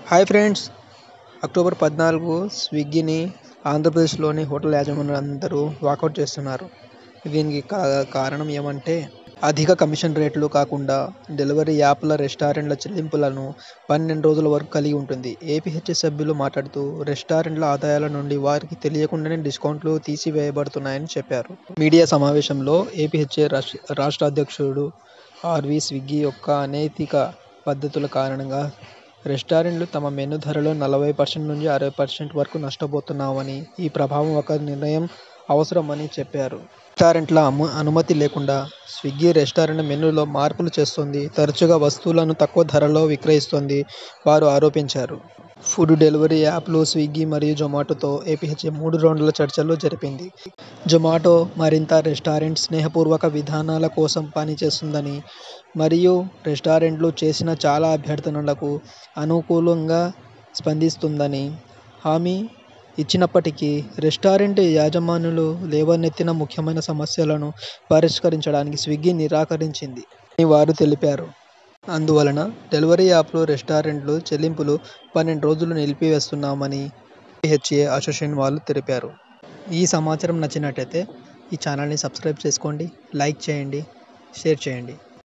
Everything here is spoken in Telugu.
హాయ్ ఫ్రెండ్స్, అక్టోబర్ 14 స్విగ్గీని ఆంధ్రప్రదేశ్లోని హోటల్ యాజమాన్యులందరూ వాకౌట్ చేస్తున్నారు. దీనికి కారణం ఏమంటే అధిక కమిషన్ రేట్లు కాకుండా డెలివరీ యాప్ల రెస్టారెంట్ల చెల్లింపులను 12 రోజుల వరకు కలిగి ఉంటుంది. ఏపీహెచ్ఏ సభ్యులు మాట్లాడుతూ రెస్టారెంట్ల ఆదాయాల నుండి వారికి తెలియకుండానే డిస్కౌంట్లు తీసివేయబడుతున్నాయని చెప్పారు. మీడియా సమావేశంలో ఏపీహెచ్ఏ రాష్ట్ర అధ్యక్షుడు ఆర్వి స్విగ్గీ యొక్క అనైతిక పద్ధతుల కారణంగా రెస్టారెంట్లు తమ మెనూ ధరలో 40% నుంచి 60% వరకు నష్టపోతున్నామని, ఈ ప్రభావం ఒక నిర్ణయం అవసరమని చెప్పారు. రెస్టారెంట్ల అనుమతి లేకుండా స్విగ్గీ రెస్టారెంట్ మెనూలో మార్పులు చేస్తోంది, తరచుగా వస్తువులను తక్కువ ధరలో విక్రయిస్తోంది వారు ఆరోపించారు. ఫుడ్ డెలివరీ యాప్లు స్విగ్గీ మరియు జొమాటోతో ఏపీహెచ్ఏ 3 రౌండ్ల చర్చలు జరిపింది. జొమాటో మరింత రెస్టారెంట్ స్నేహపూర్వక విధానాల కోసం పనిచేస్తుందని మరియు రెస్టారెంట్లు చేసిన చాలా అభ్యర్థనలకు అనుకూలంగా స్పందిస్తుందని హామీ ఇచ్చినప్పటికీ రెస్టారెంట్ యాజమాన్యాలు లేవనెత్తిన ముఖ్యమైన సమస్యలను పరిష్కరించడానికి స్విగ్గీ నిరాకరించింది అని వారు తెలిపారు. అందువలన డెలివరీ యాప్లు రెస్టారెంట్లు చెల్లింపులు 12 రోజులు నిలిపివేస్తున్నామని ఏపీహెచ్ఏ అసోసియేషన్ వాళ్ళు తెలిపారు. ఈ సమాచారం నచ్చినట్లయితే ఈ ఛానల్ని సబ్స్క్రైబ్ చేసుకోండి, లైక్ చేయండి, షేర్ చేయండి.